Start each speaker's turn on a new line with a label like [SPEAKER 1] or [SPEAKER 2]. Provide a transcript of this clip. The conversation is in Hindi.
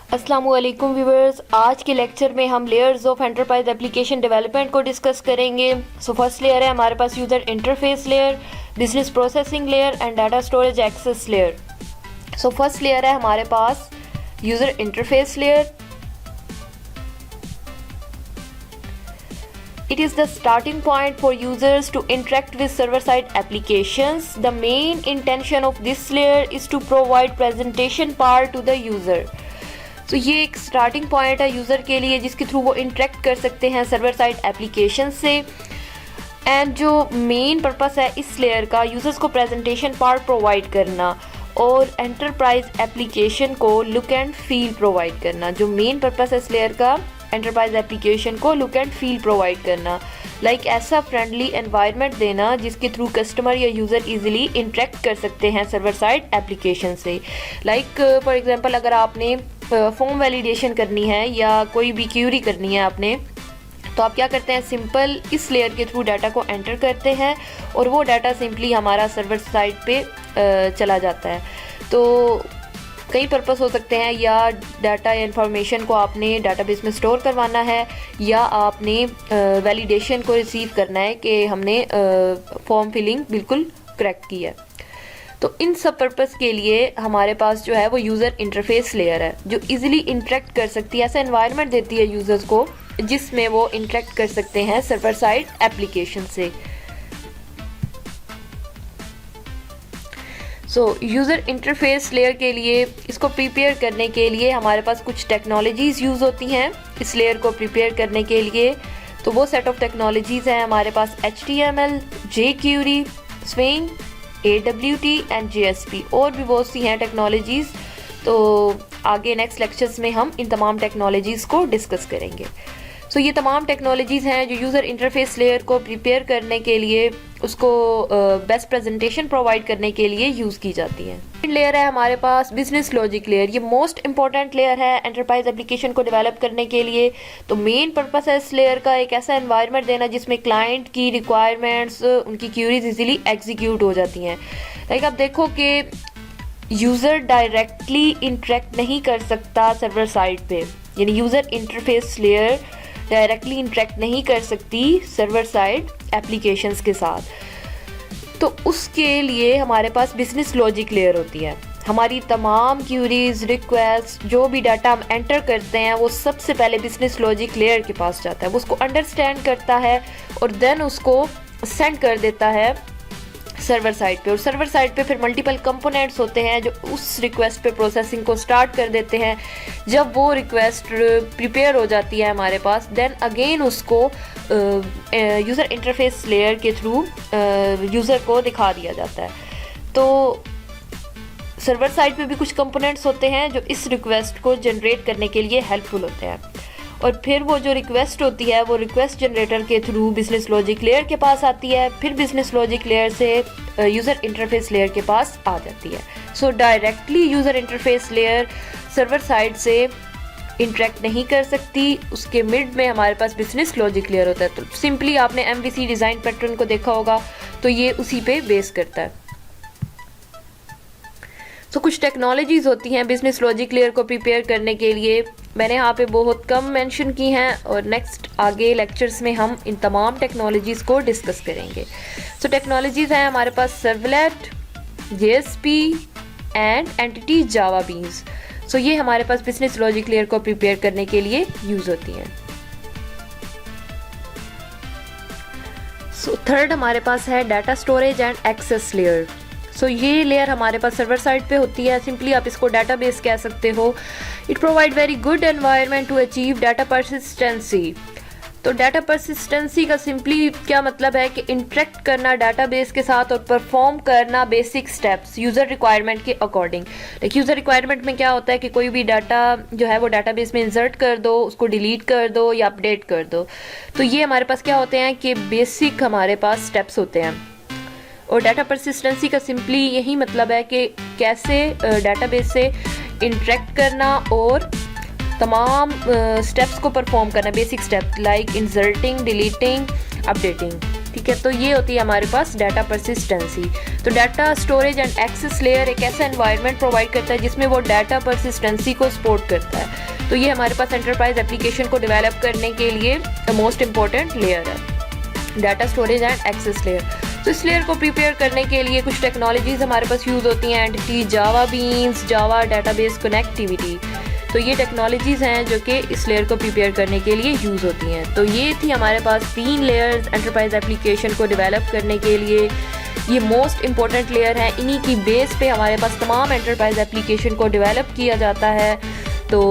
[SPEAKER 1] अस्सलामुअलैकुम व्यूवर्स, आज के लेक्चर में हम layers of enterprise application development को डिस्कस करेंगे। फर्स्ट लेयर है हमारे पास user interface layer, business processing layer and data storage access layer. First layer है हमारे पास user interface layer. It is the starting point for users to interact with server-side applications. The main intention of this layer is to provide presentation part to the user. तो ये एक स्टार्टिंग पॉइंट है यूज़र के लिए जिसके थ्रू वो इंटरेक्ट कर सकते हैं सर्वर साइड एप्लीकेशन से। एंड जो मेन पर्पस है इस लेयर का यूज़र्स को प्रेजेंटेशन पार्ट प्रोवाइड करना और एंटरप्राइज एप्लीकेशन को लुक एंड फील प्रोवाइड करना। जो मेन पर्पस है इस लेयर का एंटरप्राइज एप्लीकेशन को लुक एंड फील प्रोवाइड करना, लाइक ऐसा फ्रेंडली एनवायरनमेंट देना जिसके थ्रू कस्टमर या यूज़र इजीली इंटरेक्ट कर सकते हैं सर्वर साइड एप्लीकेशन से। लाइक फॉर एग्जांपल अगर आपने फॉर्म वैलिडेशन करनी है या कोई भी क्यूरी करनी है आपने, तो आप क्या करते हैं, सिंपल इस लेयर के थ्रू डाटा को एंटर करते हैं और वो डाटा सिंपली हमारा सर्वर साइड पे चला जाता है। तो कई पर्पस हो सकते हैं, या डाटा या इन्फॉर्मेशन को आपने डाटाबेस में स्टोर करवाना है या आपने वैलिडेशन को रिसीव करना है कि हमने फॉर्म फिलिंग बिल्कुल करेक्ट की है। तो इन सब पर्पस के लिए हमारे पास जो है वो यूज़र इंटरफेस लेयर है जो इजीली इंटरेक्ट कर सकती है, ऐसा एनवायरनमेंट देती है यूज़र्स को जिसमें वो इंटरेक्ट कर सकते हैं सर्वर साइड एप्लीकेशन से। यूज़र इंटरफेस लेयर के लिए इसको प्रिपेयर करने के लिए हमारे पास कुछ टेक्नोलॉजीज़ यूज़ होती हैं इस लेयर को प्रिपेयर करने के लिए। तो वो सेट ऑफ टेक्नोलॉजीज़ हैं हमारे पास HTML, jQuery, Swing, AWT and JSP, और भी बहुत सी हैं टेक्नोलॉजीज़। तो आगे नेक्स्ट लेक्चर्स में हम इन तमाम टेक्नोलॉजीज़ को डिस्कस करेंगे। ये तमाम टेक्नोलॉजीज़ हैं जो यूज़र इंटरफेस लेयर को प्रिपेयर करने के लिए, उसको बेस्ट प्रेजेंटेशन प्रोवाइड करने के लिए यूज़ की जाती हैं। सेकंड लेयर है हमारे पास बिजनेस लॉजिक लेयर। ये मोस्ट इंपॉर्टेंट लेयर है एंटरप्राइज एप्लीकेशन को डेवलप करने के लिए। तो मेन पर्पस है इस लेयर का एक ऐसा एनवायरनमेंट देना जिसमें क्लाइंट की रिक्वायरमेंट्स, उनकी क्यूरीज इजीली एग्जीक्यूट हो जाती हैं। लाइक आप देखो कि यूज़र डायरेक्टली इंटरेक्ट नहीं कर सकता सर्वर साइड पे, यानी user interface layer directly interact नहीं कर सकती सर्वर साइड एप्लीकेशंस के साथ। तो उसके लिए हमारे पास बिजनेस लॉजिक लेयर होती है। हमारी तमाम क्यूरीज, रिक्वेस्ट, जो भी डाटा हम एंटर करते हैं वो सबसे पहले बिजनेस लॉजिक लेयर के पास जाता है। वो उसको अंडरस्टैंड करता है और देन उसको सेंड कर देता है सर्वर साइड पे। और सर्वर साइड पे फिर मल्टीपल कंपोनेंट्स होते हैं जो उस रिक्वेस्ट पे प्रोसेसिंग को स्टार्ट कर देते हैं। जब वो रिक्वेस्ट प्रिपेयर हो जाती है हमारे पास, देन अगेन उसको यूज़र इंटरफेस लेयर के थ्रू यूज़र को दिखा दिया जाता है। तो सर्वर साइड पे भी कुछ कंपोनेंट्स होते हैं जो इस रिक्वेस्ट को जनरेट करने के लिए हेल्पफुल होते हैं, और फिर वो जो रिक्वेस्ट होती है वो रिक्वेस्ट जनरेटर के थ्रू बिजनेस लॉजिक लेयर के पास आती है, फिर बिजनेस लॉजिक लेयर से यूज़र इंटरफेस लेयर के पास आ जाती है। Directly user interface layer server side से इंटरेक्ट नहीं कर सकती। उसके मिड में हमारे पास बिजनेस लॉजिक लेयर होता है। तो सिंपली आपने MVC डिज़ाइन पैटर्न को देखा होगा, तो ये उसी पे बेस करता है। कुछ टेक्नोलॉजीज़ होती हैं बिजनेस लॉजिक लेयर को प्रिपेयर करने के लिए। मैंने यहाँ पे बहुत कम मेंशन की हैं और नेक्स्ट आगे लेक्चर्स में हम इन तमाम टेक्नोलॉजीज़ को डिस्कस करेंगे। टेक्नोलॉजीज़ हैं हमारे पास servlet, JSP and entity Java beans. ये हमारे पास बिजनेस लॉजिक लेयर को प्रिपेयर करने के लिए यूज़ होती हैं। थर्ड हमारे पास है data storage and access layer. ये लेयर हमारे पास सर्वर साइड पे होती है। सिंपली आप इसको डाटाबेस कह सकते हो। It provide very good environment to achieve data persistency. तो डाटा परसिस्टेंसी का सिंपली क्या मतलब है कि इंटरेक्ट करना डाटाबेस के साथ और परफॉर्म करना बेसिक स्टेप्स यूज़र रिक्वायरमेंट के अकॉर्डिंग। यूज़र रिक्वायरमेंट में क्या होता है कि कोई भी डाटा जो है वो डाटाबेस में इंसर्ट कर दो, उसको डिलीट कर दो या अपडेट कर दो। तो ये हमारे पास क्या होते हैं कि बेसिक हमारे पास स्टेप्स होते हैं। और डाटा परसिस्टेंसी का सिंपली यही मतलब है कि कैसे डाटाबेस से इंटरेक्ट करना और तमाम स्टेप्स को परफॉर्म करना, basic step like inserting, deleting, updating. ठीक है। तो ये होती है हमारे पास डाटा परसिस्टेंसी। तो data storage and access layer एक ऐसा एनवायरनमेंट प्रोवाइड करता है जिसमें वो डाटा परसिस्टेंसी को सपोर्ट करता है। तो ये हमारे पास एंटरप्राइज एप्लीकेशन को डेवलप करने के लिए द मोस्ट इम्पॉर्टेंट लेयर है, data storage and access layer. तो इस लेयर को प्रिपेयर करने के लिए कुछ टेक्नोलॉजीज हमारे पास यूज़ होती हैं, एंटिटी जावा बीन्स, जावा डेटाबेस कनेक्टिविटी। तो ये टेक्नोलॉजीज़ हैं जो कि इस लेयर को प्रिपेयर करने के लिए यूज़ होती हैं। तो ये थी हमारे पास 3 लेयर्स एंटरप्राइज एप्लीकेशन को डेवलप करने के लिए। ये मोस्ट इम्पॉर्टेंट लेयर है, इन्हीं की बेस पे हमारे पास तमाम एंटरप्राइज एप्लीकेशन को डेवलप किया जाता है। तो